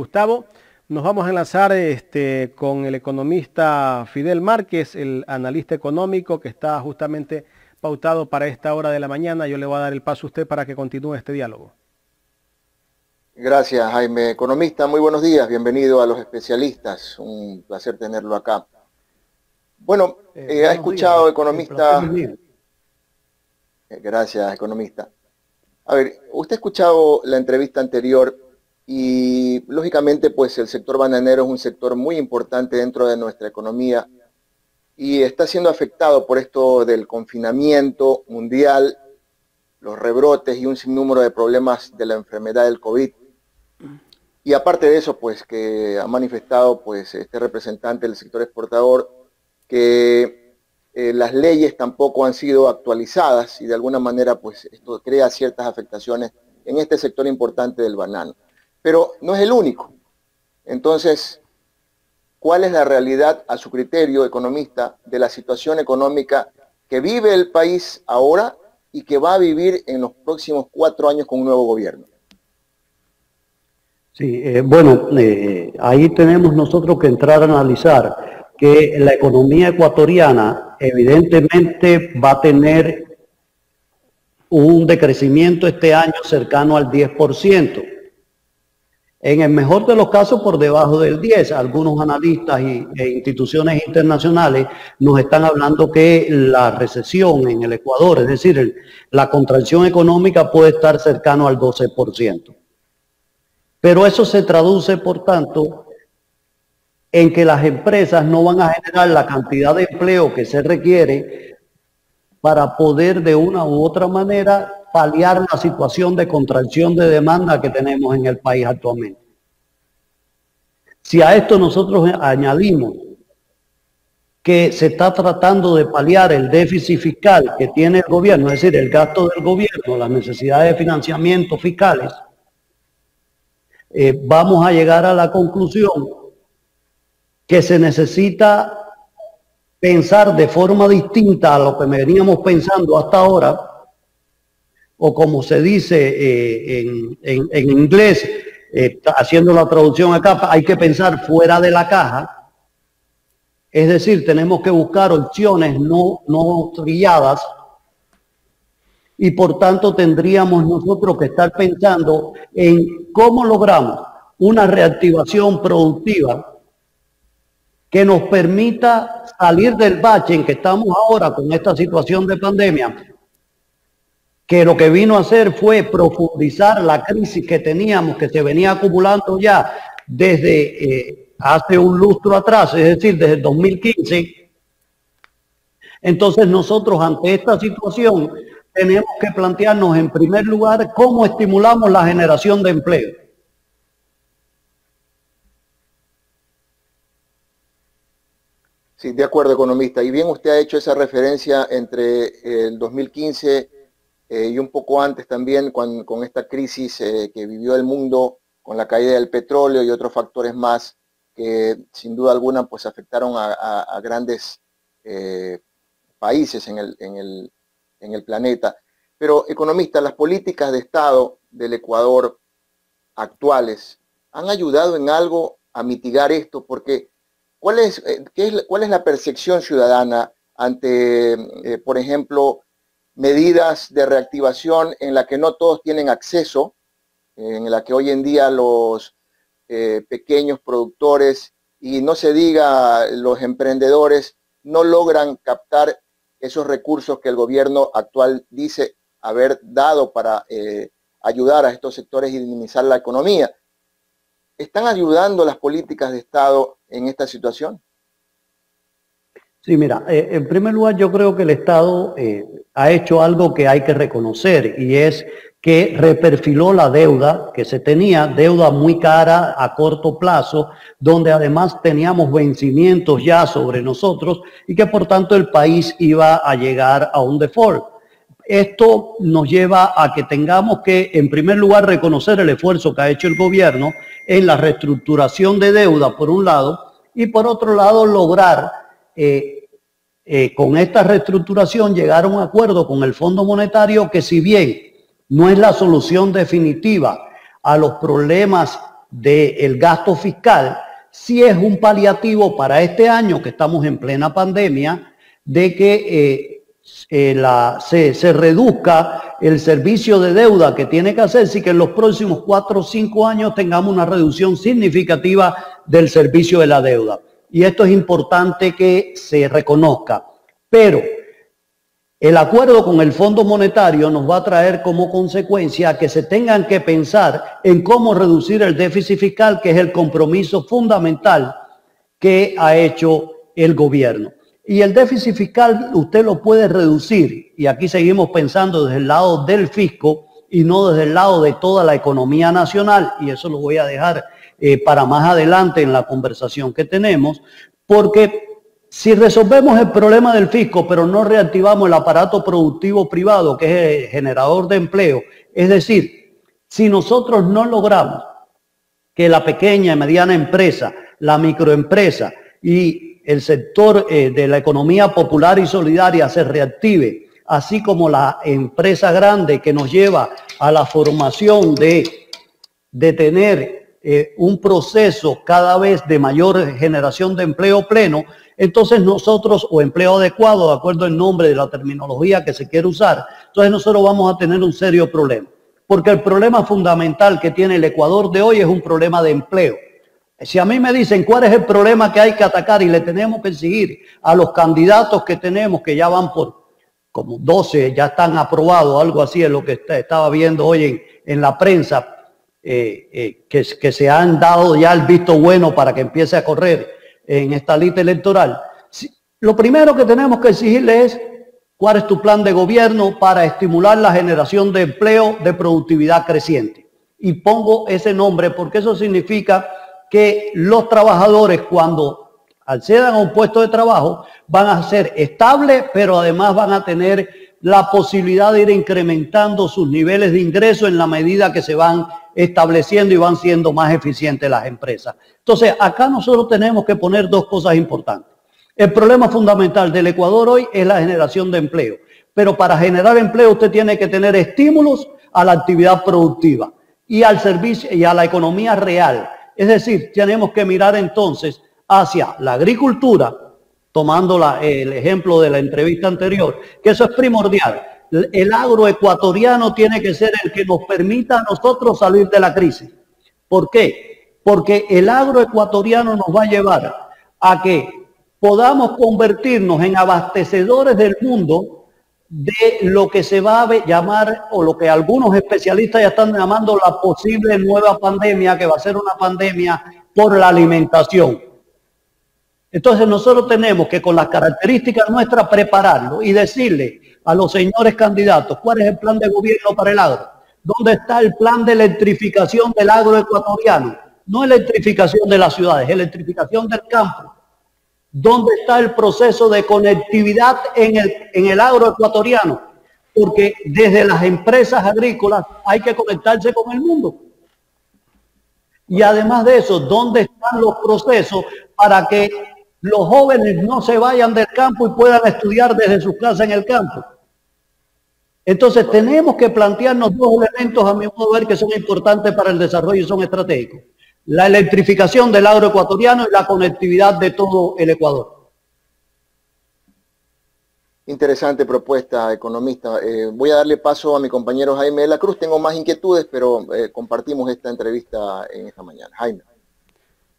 Gustavo, nos vamos a enlazar con el economista Fidel Márquez, el analista económico que está justamente pautado para esta hora de la mañana. Yo le voy a dar el paso a usted para que continúe este diálogo. Gracias, Jaime. Economista, muy buenos días. Bienvenido a Los Especialistas. Un placer tenerlo acá. Bueno, ha escuchado, días, economista. Gracias, economista. A ver, usted ha escuchado la entrevista anterior y lógicamente pues el sector bananero es un sector muy importante dentro de nuestra economía y está siendo afectado por esto del confinamiento mundial, los rebrotes y un sinnúmero de problemas de la enfermedad del COVID. Y aparte de eso, pues que ha manifestado pues este representante del sector exportador que las leyes tampoco han sido actualizadas y de alguna manera pues esto crea ciertas afectaciones en este sector importante del banano. Pero no es el único. Entonces, ¿cuál es la realidad a su criterio, economista, de la situación económica que vive el país ahora y que va a vivir en los próximos 4 años con un nuevo gobierno? Sí, ahí tenemos nosotros que entrar a analizar que la economía ecuatoriana evidentemente va a tener un decrecimiento este año cercano al 10%. En el mejor de los casos por debajo del 10%. Algunos analistas e instituciones internacionales nos están hablando que la recesión en el Ecuador, es decir, la contracción económica puede estar cercano al 12%. Pero eso se traduce, por tanto, en que las empresas no van a generar la cantidad de empleo que se requiere para poder de una u otra manera paliar la situación de contracción de demanda que tenemos en el país actualmente. Si a esto nosotros añadimos que se está tratando de paliar el déficit fiscal que tiene el gobierno, es decir, el gasto del gobierno, las necesidades de financiamiento fiscales, vamos a llegar a la conclusión que se necesita pensar de forma distinta a lo que veníamos pensando hasta ahora, o como se dice en inglés, haciendo la traducción acá, hay que pensar fuera de la caja. Es decir, tenemos que buscar opciones no trilladas y por tanto tendríamos nosotros que estar pensando en cómo logramos una reactivación productiva que nos permita salir del bache en que estamos ahora con esta situación de pandemia, que lo que vino a hacer fue profundizar la crisis que teníamos, que se venía acumulando ya desde hace un lustro atrás, es decir, desde el 2015. Entonces nosotros ante esta situación tenemos que plantearnos en primer lugar cómo estimulamos la generación de empleo. Sí, de acuerdo, economista. Y bien usted ha hecho esa referencia entre el 2015 y un poco antes también con esta crisis que vivió el mundo con la caída del petróleo y otros factores más que sin duda alguna pues afectaron a grandes países en el planeta. Pero, economista, las políticas de Estado del Ecuador actuales han ayudado en algo a mitigar esto, porque ¿cuál es la percepción ciudadana ante, por ejemplo, medidas de reactivación en la que no todos tienen acceso, en la que hoy en día los pequeños productores y no se diga los emprendedores no logran captar esos recursos que el gobierno actual dice haber dado para ayudar a estos sectores y dinamizar la economía? ¿Están ayudando las políticas de Estado en esta situación? Sí, mira, en primer lugar yo creo que el Estado ha hecho algo que hay que reconocer y es que reperfiló la deuda que se tenía, deuda muy cara a corto plazo, donde además teníamos vencimientos ya sobre nosotros y que por tanto el país iba a llegar a un default. Esto nos lleva a que tengamos que, en primer lugar, reconocer el esfuerzo que ha hecho el gobierno en la reestructuración de deuda, por un lado, y por otro lado, lograr con esta reestructuración llegar a un acuerdo con el Fondo Monetario que, si bien no es la solución definitiva a los problemas del gasto fiscal, sí es un paliativo para este año que estamos en plena pandemia, de que se reduzca el servicio de deuda que tiene que hacerse y que en los próximos 4 o 5 años tengamos una reducción significativa del servicio de la deuda. Y esto es importante que se reconozca. Pero el acuerdo con el Fondo Monetario nos va a traer como consecuencia que se tengan que pensar en cómo reducir el déficit fiscal, que es el compromiso fundamental que ha hecho el gobierno. Y el déficit fiscal usted lo puede reducir, y aquí seguimos pensando desde el lado del fisco y no desde el lado de toda la economía nacional, y eso lo voy a dejar para más adelante en la conversación que tenemos, porque si resolvemos el problema del fisco, pero no reactivamos el aparato productivo privado, que es el generador de empleo, es decir, si nosotros no logramos que la pequeña y mediana empresa, la microempresa y el sector de la economía popular y solidaria se reactive, así como la empresa grande que nos lleva a la formación de tener un proceso cada vez de mayor generación de empleo pleno, entonces nosotros, o empleo adecuado, de acuerdo al nombre de la terminología que se quiere usar, entonces nosotros vamos a tener un serio problema. Porque el problema fundamental que tiene el Ecuador de hoy es un problema de empleo. Si a mí me dicen cuál es el problema que hay que atacar y le tenemos que exigir a los candidatos que tenemos, que ya van por como 12, ya están aprobados, algo así es lo que estaba viendo hoy en la prensa, que se han dado ya el visto bueno para que empiece a correr en esta lista electoral. Lo primero que tenemos que exigirle es cuál es tu plan de gobierno para estimular la generación de empleo de productividad creciente. Y pongo ese nombre porque eso significa que los trabajadores, cuando accedan a un puesto de trabajo, van a ser estables, pero además van a tener la posibilidad de ir incrementando sus niveles de ingreso en la medida que se van estableciendo y van siendo más eficientes las empresas. Entonces, acá nosotros tenemos que poner dos cosas importantes. El problema fundamental del Ecuador hoy es la generación de empleo, pero para generar empleo usted tiene que tener estímulos a la actividad productiva y al servicio y a la economía real. Es decir, tenemos que mirar entonces hacia la agricultura, tomando el ejemplo de la entrevista anterior, que eso es primordial. El agroecuatoriano tiene que ser el que nos permita a nosotros salir de la crisis. ¿Por qué? Porque el agroecuatoriano nos va a llevar a que podamos convertirnos en abastecedores del mundo de lo que se va a llamar, o lo que algunos especialistas ya están llamando, la posible nueva pandemia, que va a ser una pandemia por la alimentación. Entonces nosotros tenemos que, con las características nuestras, prepararlo y decirle a los señores candidatos cuál es el plan de gobierno para el agro. ¿Dónde está el plan de electrificación del agro ecuatoriano? No electrificación de las ciudades, electrificación del campo. ¿Dónde está el proceso de conectividad en el agro ecuatoriano? Porque desde las empresas agrícolas hay que conectarse con el mundo. Y además de eso, ¿dónde están los procesos para que los jóvenes no se vayan del campo y puedan estudiar desde sus casas en el campo? Entonces tenemos que plantearnos dos elementos, a mi modo de ver, que son importantes para el desarrollo y son estratégicos: la electrificación del agro ecuatoriano y la conectividad de todo el Ecuador. Interesante propuesta, economista. Voy a darle paso a mi compañero Jaime de la Cruz. Tengo más inquietudes, pero compartimos esta entrevista en esta mañana. Jaime.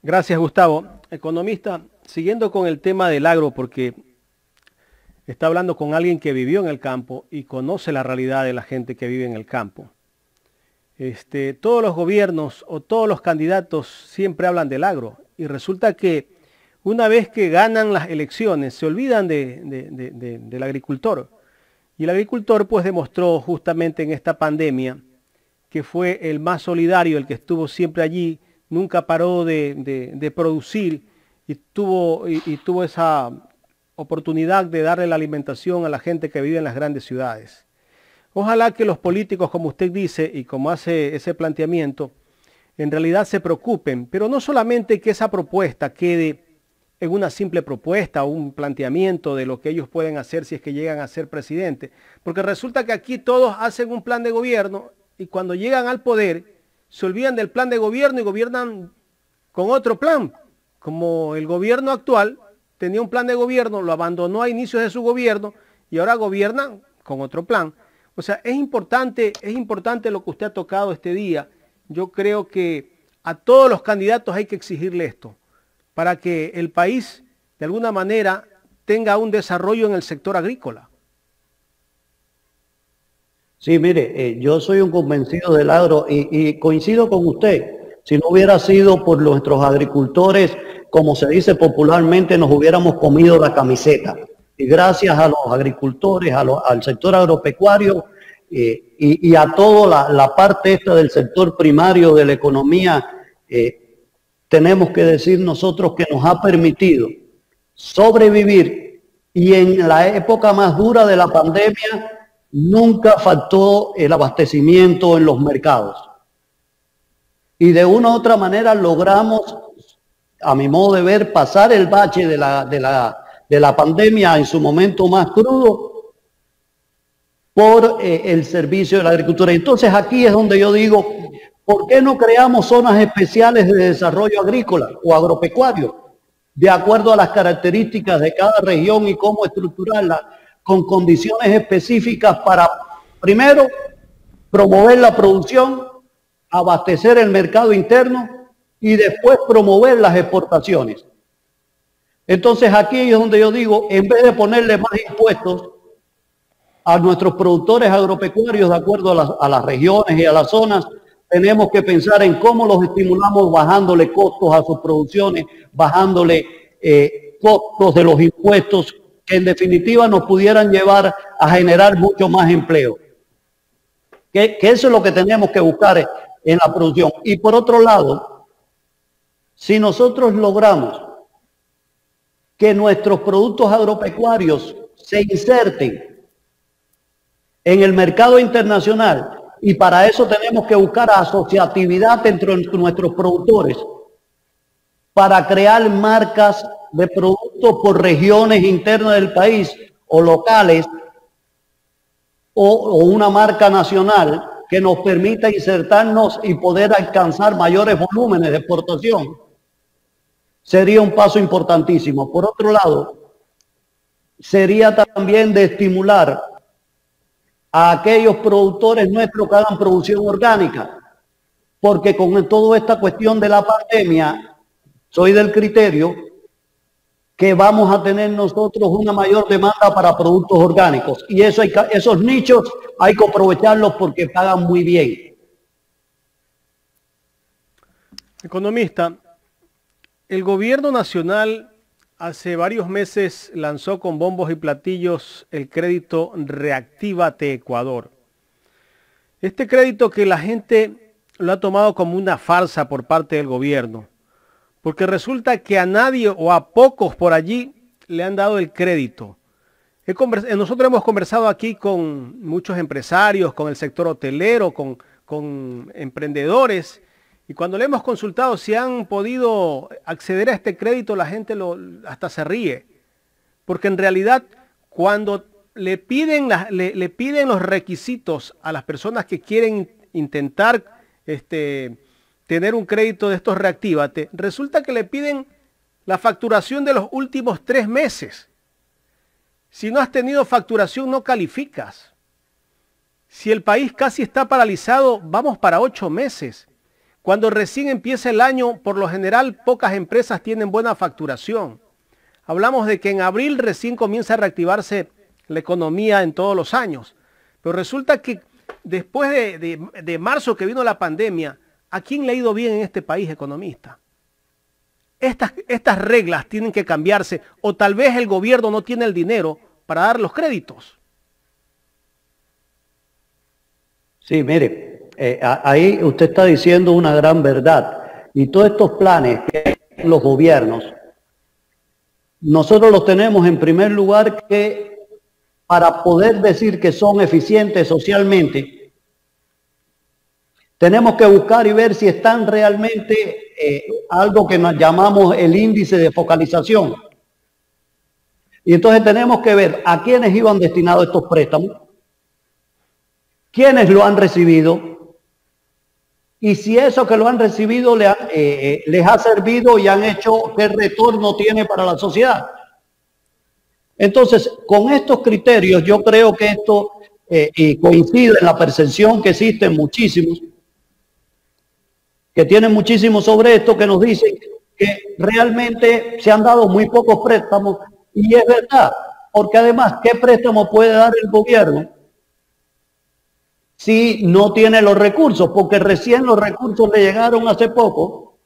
Gracias, Gustavo. Economista, siguiendo con el tema del agro, porque está hablando con alguien que vivió en el campo y conoce la realidad de la gente que vive en el campo. Todos los gobiernos o todos los candidatos siempre hablan del agro, y resulta que una vez que ganan las elecciones se olvidan del agricultor. Y el agricultor pues demostró justamente en esta pandemia que fue el más solidario, el que estuvo siempre allí, nunca paró de producir y tuvo esa oportunidad de darle la alimentación a la gente que vive en las grandes ciudades. Ojalá que los políticos, como usted dice y como hace ese planteamiento, en realidad se preocupen, pero no solamente que esa propuesta quede en una simple propuesta o un planteamiento de lo que ellos pueden hacer si es que llegan a ser presidente, porque resulta que aquí todos hacen un plan de gobierno y cuando llegan al poder se olvidan del plan de gobierno y gobiernan con otro plan. Como el gobierno actual tenía un plan de gobierno, lo abandonó a inicios de su gobierno y ahora gobiernan con otro plan. O sea, es importante lo que usted ha tocado este día. Yo creo que a todos los candidatos hay que exigirle esto, para que el país, de alguna manera, tenga un desarrollo en el sector agrícola. Sí, mire, yo soy un convencido del agro y coincido con usted. Si no hubiera sido por nuestros agricultores, como se dice popularmente, nos hubiéramos comido la camiseta. Y gracias a los agricultores, al sector agropecuario y a toda la parte esta del sector primario de la economía, tenemos que decir nosotros que nos ha permitido sobrevivir, y en la época más dura de la pandemia nunca faltó el abastecimiento en los mercados. Y de una u otra manera logramos, a mi modo de ver, pasar el bache de la pandemia en su momento más crudo por el servicio de la agricultura. Entonces aquí es donde yo digo, ¿por qué no creamos zonas especiales de desarrollo agrícola o agropecuario, de acuerdo a las características de cada región y cómo estructurarla, con condiciones específicas para, primero, promover la producción, abastecer el mercado interno y después promover las exportaciones? Entonces aquí es donde yo digo, en vez de ponerle más impuestos a nuestros productores agropecuarios de acuerdo a las regiones y a las zonas, tenemos que pensar en cómo los estimulamos bajándole costos a sus producciones, bajándole costos de los impuestos que en definitiva nos pudieran llevar a generar mucho más empleo. Que eso es lo que tenemos que buscar en la producción. Y por otro lado, si nosotros logramos que nuestros productos agropecuarios se inserten en el mercado internacional, y para eso tenemos que buscar asociatividad entre nuestros productores, para crear marcas de productos por regiones internas del país o locales, o una marca nacional que nos permita insertarnos y poder alcanzar mayores volúmenes de exportación, sería un paso importantísimo. Por otro lado, sería también de estimular a aquellos productores nuestros que hagan producción orgánica, porque con toda esta cuestión de la pandemia, soy del criterio que vamos a tener nosotros una mayor demanda para productos orgánicos, y esos nichos hay que aprovecharlos porque pagan muy bien. Economista, el gobierno nacional hace varios meses lanzó con bombos y platillos el crédito Reactívate Ecuador. Este crédito que la gente lo ha tomado como una farsa por parte del gobierno, porque resulta que a nadie o a pocos por allí le han dado el crédito. Nosotros hemos conversado aquí con muchos empresarios, con el sector hotelero, con emprendedores, y cuando le hemos consultado si han podido acceder a este crédito, la gente hasta se ríe. Porque en realidad, cuando le piden los requisitos a las personas que quieren intentar tener un crédito de estos Reactívate, resulta que le piden la facturación de los últimos 3 meses. Si no has tenido facturación, no calificas. Si el país casi está paralizado, vamos para 8 meses. Cuando recién empieza el año, por lo general, pocas empresas tienen buena facturación. Hablamos de que en abril recién comienza a reactivarse la economía en todos los años. Pero resulta que después de marzo que vino la pandemia, ¿a quién le ha ido bien en este país, economista? Estas reglas tienen que cambiarse, o tal vez el gobierno no tiene el dinero para dar los créditos. Sí, mire. Ahí usted está diciendo una gran verdad, y todos estos planes que hay en los gobiernos, nosotros los tenemos en primer lugar que, para poder decir que son eficientes socialmente, tenemos que buscar y ver si están realmente algo que nos llamamos el índice de focalización. Y entonces tenemos que ver a quiénes iban destinados estos préstamos, quiénes lo han recibido, y si eso que lo han recibido les ha servido y han hecho, qué retorno tiene para la sociedad. Entonces, con estos criterios, yo creo que esto, y coincide en la percepción que existen muchísimos, que tienen muchísimo sobre esto, que nos dicen que realmente se han dado muy pocos préstamos, y es verdad, porque además, ¿qué préstamo puede dar el gobierno si no tiene los recursos? Porque recién los recursos le llegaron hace poco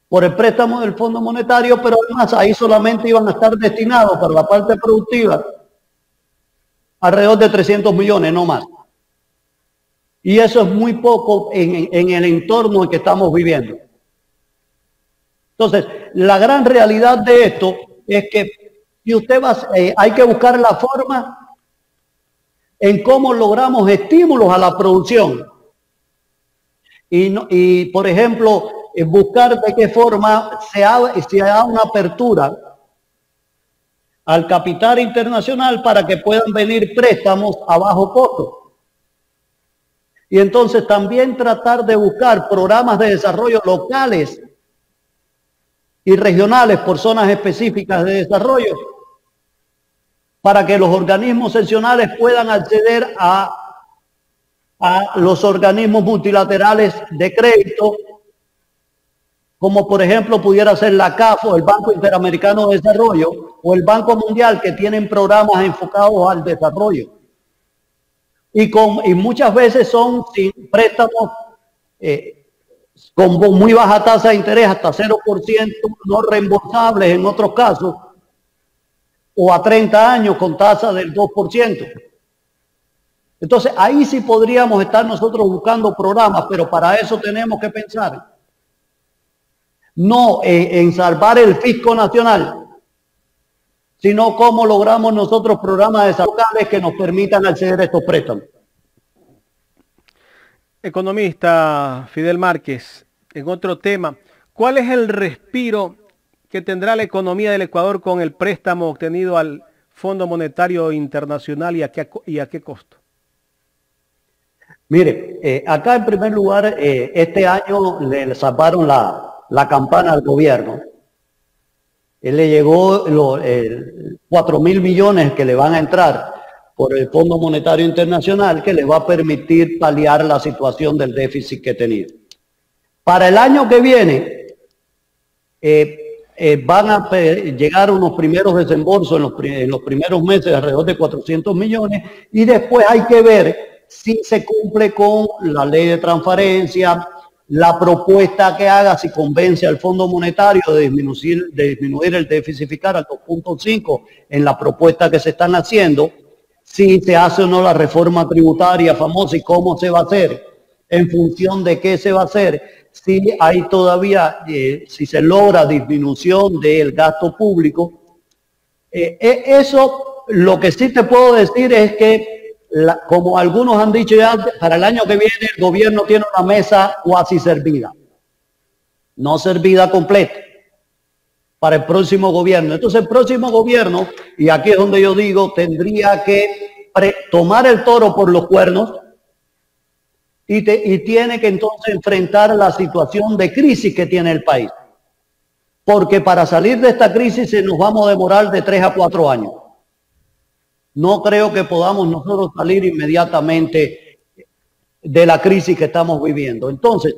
por el préstamo del Fondo Monetario, pero además ahí solamente iban a estar destinados para la parte productiva alrededor de 300 millones, no más. Y eso es muy poco en el entorno en que estamos viviendo. Entonces, la gran realidad de esto es que si usted va, hay que buscar la forma en cómo logramos estímulos a la producción. Y por ejemplo, buscar de qué forma se haga una apertura al capital internacional para que puedan venir préstamos a bajo costo. Y entonces también tratar de buscar programas de desarrollo locales y regionales por zonas específicas de desarrollo para que los organismos seccionales puedan acceder a los organismos multilaterales de crédito, como por ejemplo pudiera ser la CAF o el Banco Interamericano de Desarrollo o el Banco Mundial, que tienen programas enfocados al desarrollo. Y muchas veces son sin préstamos con muy baja tasa de interés, hasta 0%, no reembolsables en otros casos, o a 30 años con tasa del 2%. Entonces ahí sí podríamos estar nosotros buscando programas, pero para eso tenemos que pensar no en salvar el fisco nacional, sino cómo logramos nosotros programas de desarrollo locales que nos permitan acceder a estos préstamos. Economista Fidel Márquez, en otro tema, ¿cuál es el respiro que tendrá la economía del Ecuador con el préstamo obtenido al Fondo Monetario Internacional y a qué costo? Mire, acá en primer lugar, este año le salvaron la campana al gobierno. Él le llegó 4.000 millones que le van a entrar por el Fondo Monetario Internacional, que le va a permitir paliar la situación del déficit que he tenido. Para el año que viene, van a llegar unos primeros desembolsos en los primeros meses, alrededor de 400 millones, y después hay que ver si se cumple con la ley de transparencia, la propuesta que haga, si convence al Fondo Monetario de disminuir el déficit fiscal al 2.5 en la propuesta que se están haciendo, si se hace o no la reforma tributaria famosa y cómo se va a hacer, en función de qué se va a hacer, si hay todavía, si se logra disminución del gasto público. Eso, lo que sí te puedo decir es que, como algunos han dicho ya, para el año que viene el gobierno tiene una mesa cuasi servida, no servida completa, para el próximo gobierno. Entonces el próximo gobierno, y aquí es donde yo digo, tendría que tomar el toro por los cuernos y tiene que entonces enfrentar la situación de crisis que tiene el país. Porque para salir de esta crisis nos vamos a demorar de 3 a 4 años. No creo que podamos nosotros salir inmediatamente de la crisis que estamos viviendo. Entonces,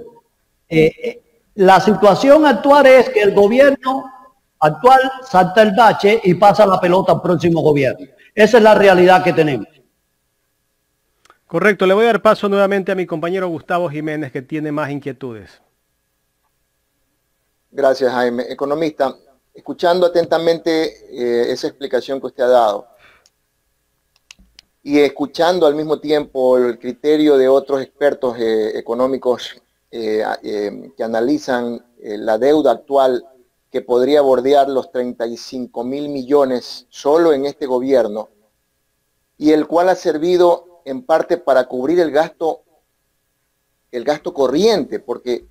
la situación actual es que el gobierno actual salta el bache y pasa la pelota al próximo gobierno. Esa es la realidad que tenemos. Correcto. Le voy a dar paso nuevamente a mi compañero Gustavo Jiménez, que tiene más inquietudes. Gracias, Jaime. Economista, escuchando atentamente esa explicación que usted ha dado y escuchando al mismo tiempo el criterio de otros expertos económicos que analizan la deuda actual que podría bordear los 35.000 millones solo en este gobierno, y el cual ha servido en parte para cubrir el gasto corriente, porque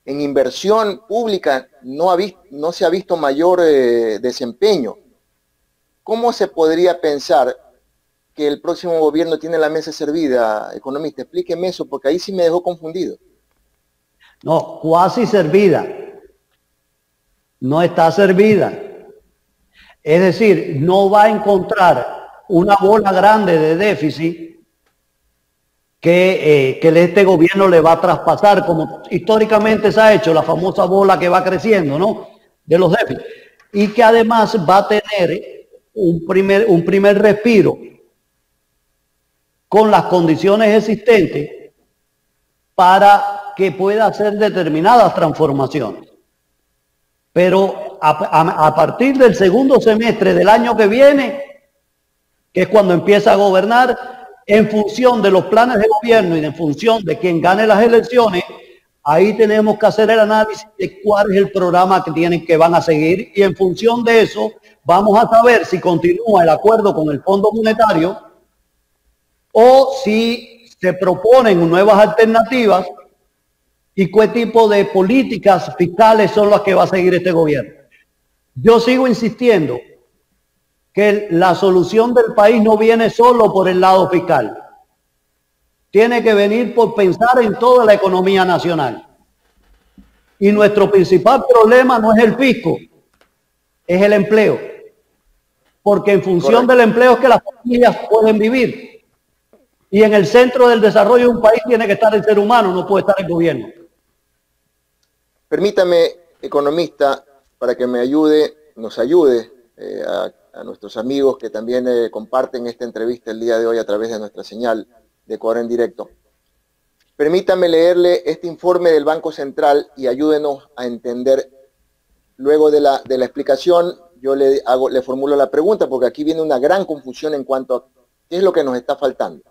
en inversión pública no se ha visto mayor desempeño. ¿Cómo se podría pensar que el próximo gobierno tiene la mesa servida, economista? Explíqueme eso, porque ahí sí me dejó confundido. No, cuasi servida. No está servida. Es decir, no va a encontrar una bola grande de déficit que este gobierno le va a traspasar, como históricamente se ha hecho, la famosa bola que va creciendo, ¿no? De los déficits. Y que además va a tener un primer respiro con las condiciones existentes para que pueda hacer determinadas transformaciones. Pero a partir del segundo semestre del año que viene, que es cuando empieza a gobernar, en función de los planes de gobierno y en función de quien gane las elecciones, ahí tenemos que hacer el análisis de cuál es el programa que van a seguir, y en función de eso vamos a saber si continúa el acuerdo con el Fondo Monetario o si se proponen nuevas alternativas y qué tipo de políticas fiscales son las que va a seguir este gobierno. Yo sigo insistiendo que la solución del país no viene solo por el lado fiscal. Tiene que venir por pensar en toda la economía nacional. Y nuestro principal problema no es el fisco, es el empleo. Porque en función del empleo es que las familias pueden vivir. Y en el centro del desarrollo de un país tiene que estar el ser humano, no puede estar el gobierno. Permítame, economista, para que me ayude, nos ayude a nuestros amigos que también comparten esta entrevista el día de hoy a través de nuestra señal de Ecuador en directo. Permítame leerle este informe del Banco Central y ayúdenos a entender. Luego de la explicación, yo le formulo la pregunta, porque aquí viene una gran confusión en cuanto a qué es lo que nos está faltando.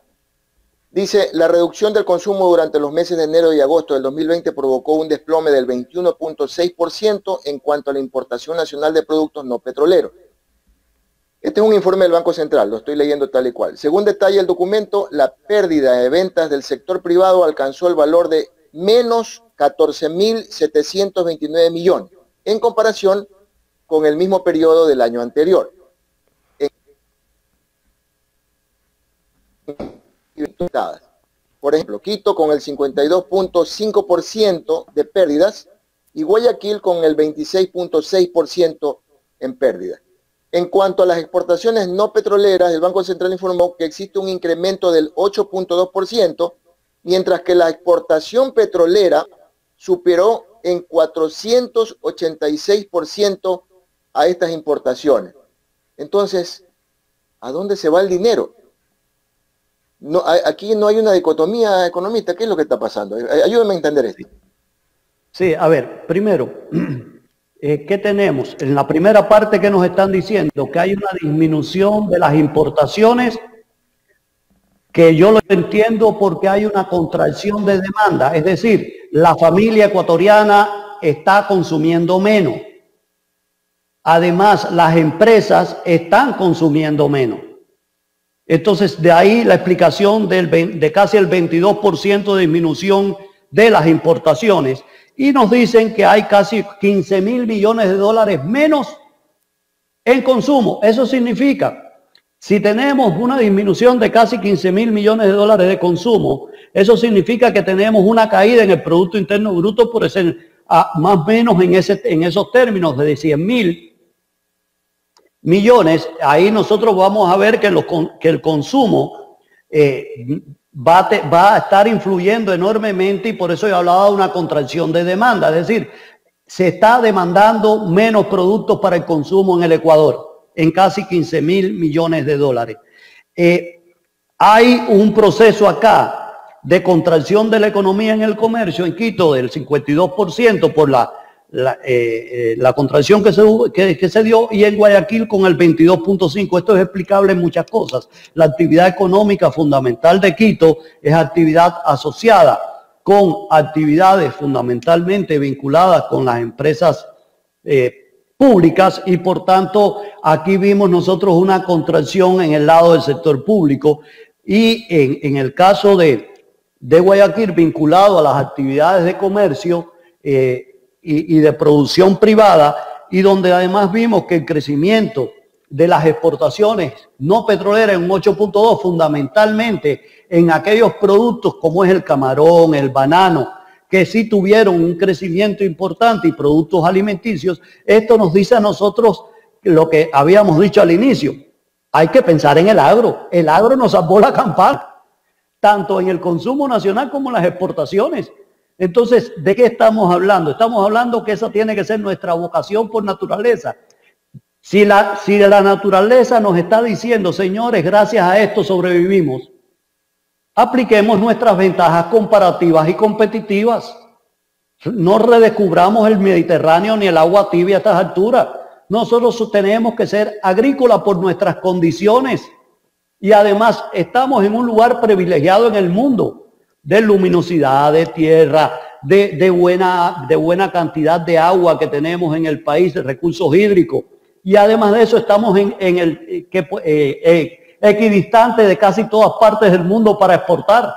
Dice, la reducción del consumo durante los meses de enero y agosto del 2020 provocó un desplome del 21.6% en cuanto a la importación nacional de productos no petroleros. Este es un informe del Banco Central, lo estoy leyendo tal y cual. Según detalla el documento, la pérdida de ventas del sector privado alcanzó el valor de menos 14.729 millones, en comparación con el mismo periodo del año anterior. Por ejemplo, Quito con el 52.5% de pérdidas y Guayaquil con el 26.6% en pérdidas. En cuanto a las exportaciones no petroleras, el Banco Central informó que existe un incremento del 8.2%, mientras que la exportación petrolera superó en 486% a estas importaciones. Entonces, ¿a dónde se va el dinero? No, aquí no hay una dicotomía, economista. ¿Qué es lo que está pasando? Ayúdame a entender esto. Sí, a ver, primero, ¿qué tenemos? En la primera parte que nos están diciendo que hay una disminución de las importaciones, que yo lo entiendo porque hay una contracción de demanda, es decir, la familia ecuatoriana está consumiendo menos. Además, las empresas están consumiendo menos. Entonces, de ahí la explicación de casi el 22% de disminución de las importaciones. Y nos dicen que hay casi 15.000 millones de dólares menos en consumo. Eso significa, si tenemos una disminución de casi 15.000 millones de dólares de consumo, eso significa que tenemos una caída en el Producto Interno Bruto por ese, más o menos en esos términos de 100.000 millones. Ahí nosotros vamos a ver que el consumo va a estar influyendo enormemente, y por eso he hablado de una contracción de demanda. Es decir, se está demandando menos productos para el consumo en el Ecuador, en casi 15.000 millones de dólares. Hay un proceso acá de contracción de la economía en el comercio en Quito del 52% por la contracción que se dio, y en Guayaquil con el 22.5%. Esto es explicable en muchas cosas. La actividad económica fundamental de Quito es actividad asociada con actividades fundamentalmente vinculadas con las empresas públicas, y por tanto aquí vimos nosotros una contracción en el lado del sector público, y en el caso de Guayaquil, vinculado a las actividades de comercio y de producción privada, y donde además vimos que el crecimiento de las exportaciones no petroleras en un 8.2, fundamentalmente en aquellos productos como es el camarón, el banano, que sí tuvieron un crecimiento importante y productos alimenticios, esto nos dice a nosotros lo que habíamos dicho al inicio. Hay que pensar en el agro. El agro nos salvó la campana, tanto en el consumo nacional como en las exportaciones. Entonces, ¿de qué estamos hablando? Estamos hablando que esa tiene que ser nuestra vocación por naturaleza. Si la naturaleza nos está diciendo, señores, gracias a esto sobrevivimos, apliquemos nuestras ventajas comparativas y competitivas. No redescubramos el Mediterráneo ni el agua tibia a estas alturas. Nosotros tenemos que ser agrícolas por nuestras condiciones y además estamos en un lugar privilegiado en el mundo de luminosidad, de tierra, de buena cantidad de agua que tenemos en el país, de recursos hídricos, y además de eso estamos equidistante de casi todas partes del mundo para exportar.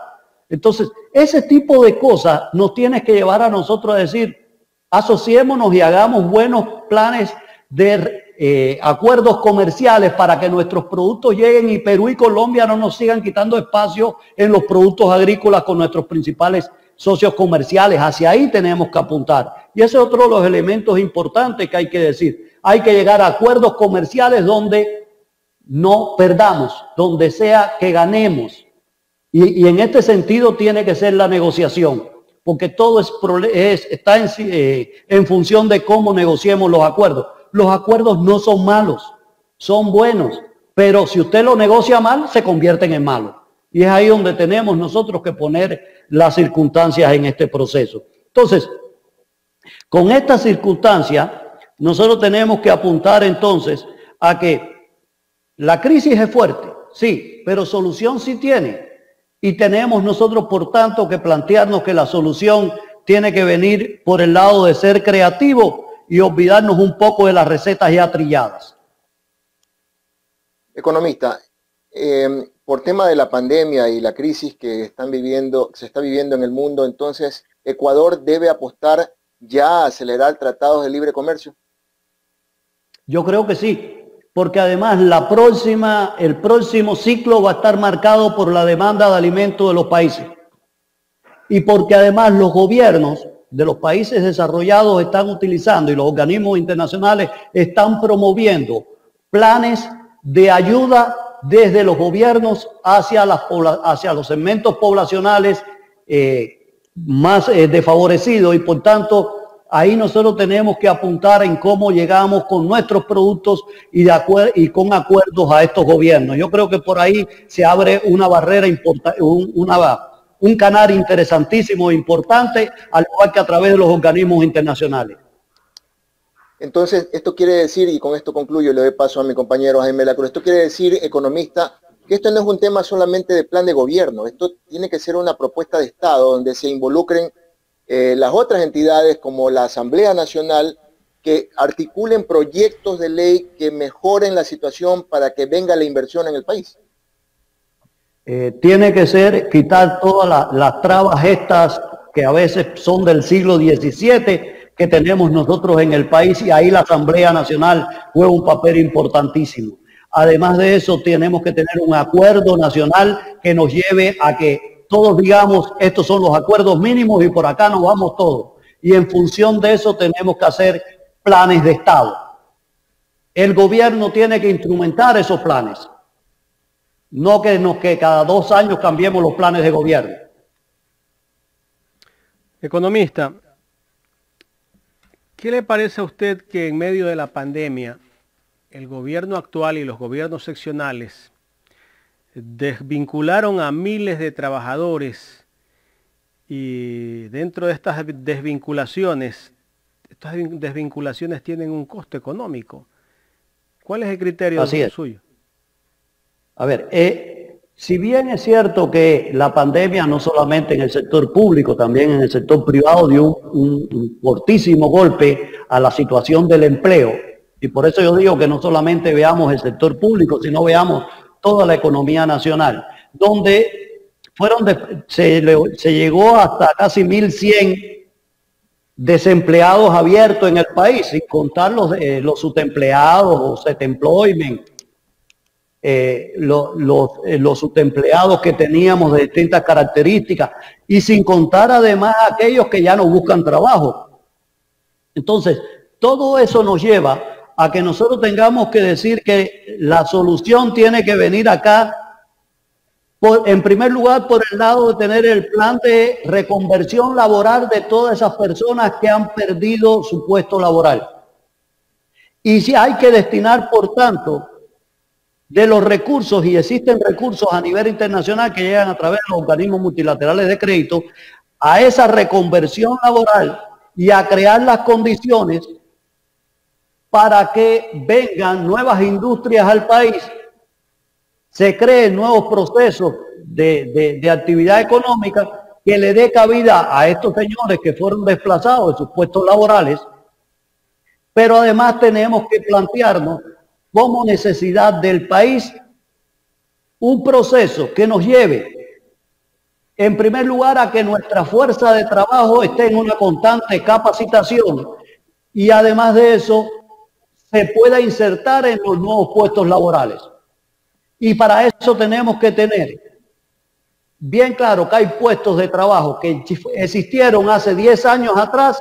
Entonces, ese tipo de cosas nos tiene que llevar a nosotros a decir, asociémonos y hagamos buenos planes de acuerdos comerciales para que nuestros productos lleguen y Perú y Colombia no nos sigan quitando espacio en los productos agrícolas con nuestros principales socios comerciales. Hacia ahí tenemos que apuntar. Y ese es otro de los elementos importantes que hay que decir. Hay que llegar a acuerdos comerciales donde no perdamos, donde sea que ganemos. Y en este sentido tiene que ser la negociación, porque todo está en función de cómo negociemos los acuerdos. Los acuerdos no son malos, son buenos, pero si usted lo negocia mal, se convierten en malos. Y es ahí donde tenemos nosotros que poner las circunstancias en este proceso. Entonces, con estas circunstancias, nosotros tenemos que apuntar entonces a que la crisis es fuerte, sí, pero solución sí tiene. Y tenemos nosotros, por tanto, que plantearnos que la solución tiene que venir por el lado de ser creativo y olvidarnos un poco de las recetas ya trilladas. Economista, por tema de la pandemia y la crisis que se está viviendo en el mundo, entonces, ¿Ecuador debe apostar ya a acelerar tratados de libre comercio? Yo creo que sí, porque además el próximo ciclo va a estar marcado por la demanda de alimentos de los países. Y porque además los gobiernos de los países desarrollados están utilizando y los organismos internacionales están promoviendo planes de ayuda desde los gobiernos hacia los segmentos poblacionales más desfavorecidos, y por tanto ahí nosotros tenemos que apuntar en cómo llegamos con nuestros productos y con acuerdos a estos gobiernos. Yo creo que por ahí se abre una barrera importante, un canal interesantísimo e importante, al igual que a través de los organismos internacionales. Entonces, esto quiere decir, y con esto concluyo, le doy paso a mi compañero Jaime Lacruz, esto quiere decir, economista, que esto no es un tema solamente de plan de gobierno, esto tiene que ser una propuesta de Estado donde se involucren las otras entidades como la Asamblea Nacional, que articulen proyectos de ley que mejoren la situación para que venga la inversión en el país. Tiene que ser quitar todas las trabas estas que a veces son del siglo XVII que tenemos nosotros en el país, y ahí la Asamblea Nacional juega un papel importantísimo. Además de eso, tenemos que tener un acuerdo nacional que nos lleve a que todos digamos, estos son los acuerdos mínimos y por acá nos vamos todos. Y en función de eso tenemos que hacer planes de Estado. El gobierno tiene que instrumentar esos planes. No que cada 2 años cambiemos los planes de gobierno. Economista, ¿qué le parece a usted que en medio de la pandemia el gobierno actual y los gobiernos seccionales desvincularon a miles de trabajadores, y dentro de estas desvinculaciones tienen un costo económico? ¿Cuál es el criterio suyo? A ver, si bien es cierto que la pandemia no solamente en el sector público, también en el sector privado dio un fortísimo golpe a la situación del empleo, y por eso yo digo que no solamente veamos el sector público, sino veamos toda la economía nacional, donde se llegó hasta casi 1.100 desempleados abiertos en el país, sin contar los subempleados o set employment. los subempleados que teníamos de distintas características, y sin contar además a aquellos que ya no buscan trabajo. Entonces, todo eso nos lleva a que nosotros tengamos que decir que la solución tiene que venir acá, en primer lugar, por el lado de tener el plan de reconversión laboral de todas esas personas que han perdido su puesto laboral. Y si hay que destinar, por tanto, de los recursos, y existen recursos a nivel internacional que llegan a través de los organismos multilaterales de crédito, a esa reconversión laboral y a crear las condiciones para que vengan nuevas industrias al país, se creen nuevos procesos de actividad económica que le dé cabida a estos señores que fueron desplazados de sus puestos laborales. Pero además tenemos que plantearnos como necesidad del país un proceso que nos lleve, en primer lugar, a que nuestra fuerza de trabajo esté en una constante capacitación y además de eso se pueda insertar en los nuevos puestos laborales. Y para eso tenemos que tener bien claro que hay puestos de trabajo que existieron hace 10 años atrás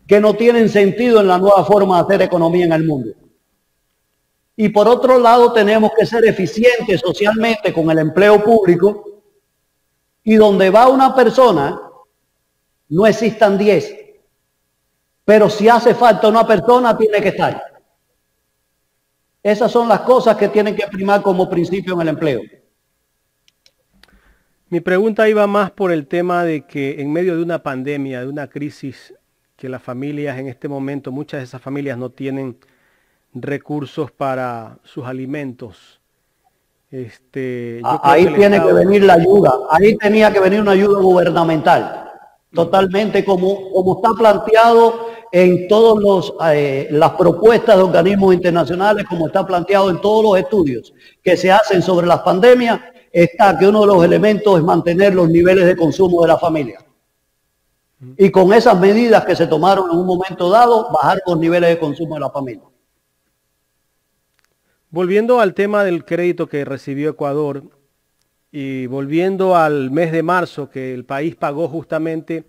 que no tienen sentido en la nueva forma de hacer economía en el mundo. Y por otro lado tenemos que ser eficientes socialmente con el empleo público, y donde va una persona no existan 10, pero si hace falta una persona tiene que estar. Esas son las cosas que tienen que primar como principio en el empleo. Mi pregunta iba más por el tema de que en medio de una pandemia, de una crisis, que las familias en este momento, muchas de esas familias no tienen recursos para sus alimentos. Ahí tiene que venir la ayuda, ahí tenía que venir una ayuda gubernamental, totalmente como está planteado en todas las propuestas de organismos internacionales, como está planteado en todos los estudios que se hacen sobre las pandemias, está que uno de los elementos es mantener los niveles de consumo de la familia. Y con esas medidas que se tomaron en un momento dado, bajar los niveles de consumo de la familia. Volviendo al tema del crédito que recibió Ecuador y volviendo al mes de marzo, que el país pagó justamente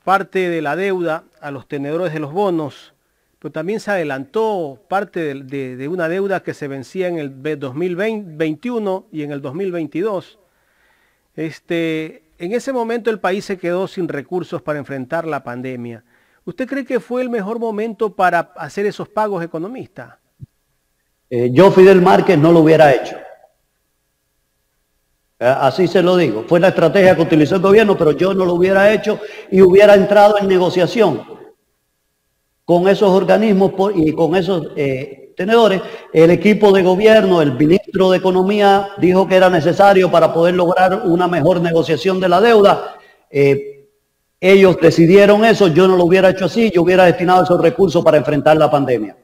parte de la deuda a los tenedores de los bonos, pero también se adelantó parte de una deuda que se vencía en el 2021 y en el 2022. En ese momento el país se quedó sin recursos para enfrentar la pandemia. ¿Usted cree que fue el mejor momento para hacer esos pagos, economista? Yo, Fidel Márquez, no lo hubiera hecho. Así se lo digo. Fue la estrategia que utilizó el gobierno, pero yo no lo hubiera hecho y hubiera entrado en negociación con esos organismos y con esos tenedores. El equipo de gobierno, el ministro de Economía, dijo que era necesario para poder lograr una mejor negociación de la deuda. Ellos decidieron eso, yo no lo hubiera hecho así, yo hubiera destinado esos recursos para enfrentar la pandemia.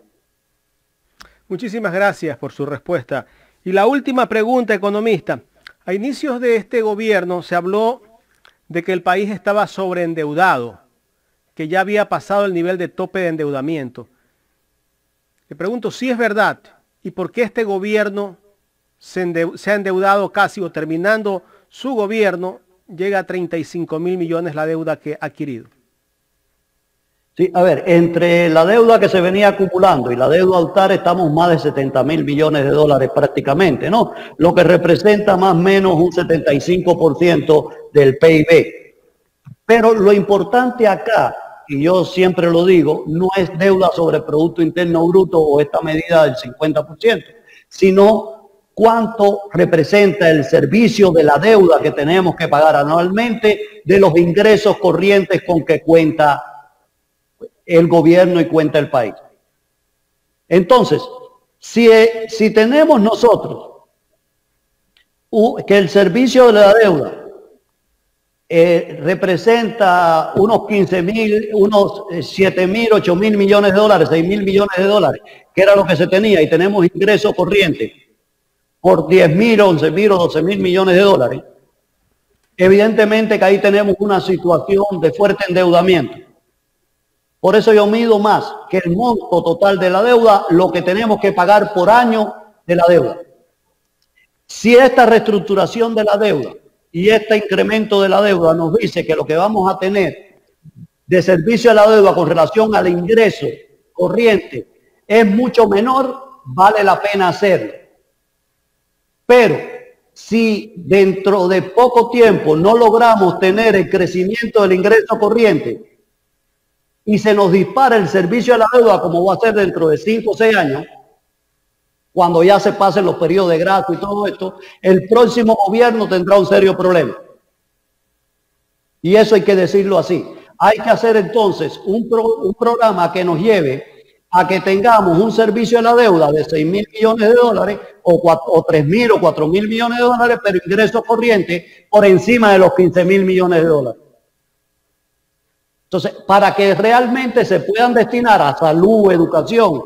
Muchísimas gracias por su respuesta. Y la última pregunta, economista. A inicios de este gobierno se habló de que el país estaba sobreendeudado, que ya había pasado el nivel de tope de endeudamiento. Le pregunto si es verdad y por qué este gobierno se ha endeudado casi, o terminando su gobierno, llega a 35.000 millones la deuda que ha adquirido. Sí, a ver, entre la deuda que se venía acumulando y la deuda altar estamos más de 70.000 millones de dólares prácticamente, ¿no? Lo que representa más o menos un 75% del PIB. Pero lo importante acá, y yo siempre lo digo, no es deuda sobre el Producto Interno Bruto o esta medida del 50%, sino cuánto representa el servicio de la deuda que tenemos que pagar anualmente de los ingresos corrientes con que cuenta el gobierno y cuenta el país. Entonces, si tenemos nosotros que el servicio de la deuda representa unos 15.000, unos 7.000, 8.000 millones de dólares, 6.000 millones de dólares, que era lo que se tenía, y tenemos ingresos corrientes por 10.000, 11.000 o 12.000 millones de dólares, evidentemente que ahí tenemos una situación de fuerte endeudamiento. Por eso yo mido más que el monto total de la deuda, lo que tenemos que pagar por año de la deuda. Si esta reestructuración de la deuda y este incremento de la deuda nos dice que lo que vamos a tener de servicio a la deuda con relación al ingreso corriente es mucho menor, vale la pena hacerlo. Pero si dentro de poco tiempo no logramos tener el crecimiento del ingreso corriente y se nos dispara el servicio a la deuda, como va a ser dentro de 5 o 6 años, cuando ya se pasen los periodos de gracia y todo esto, el próximo gobierno tendrá un serio problema. Y eso hay que decirlo así. Hay que hacer entonces un programa que nos lleve a que tengamos un servicio a la deuda de 6.000 millones de dólares o 3.000 o 4.000 millones de dólares, pero ingresos corrientes por encima de los 15.000 millones de dólares. Entonces, para que realmente se puedan destinar a salud, educación,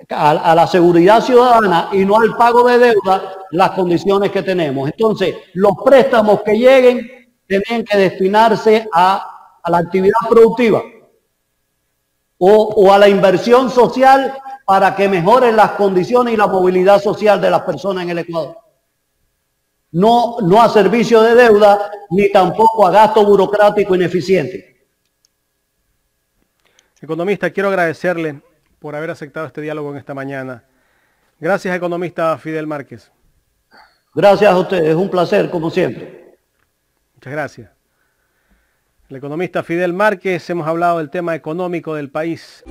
a la seguridad ciudadana y no al pago de deuda, las condiciones que tenemos. Entonces, los préstamos que lleguen tienen que destinarse a la actividad productiva o a la inversión social para que mejoren las condiciones y la movilidad social de las personas en el Ecuador. No a servicio de deuda, ni tampoco a gasto burocrático ineficiente. Economista, quiero agradecerle por haber aceptado este diálogo en esta mañana. Gracias, economista Fidel Márquez. Gracias a ustedes, es un placer, como siempre. Muchas gracias. El economista Fidel Márquez, hemos hablado del tema económico del país.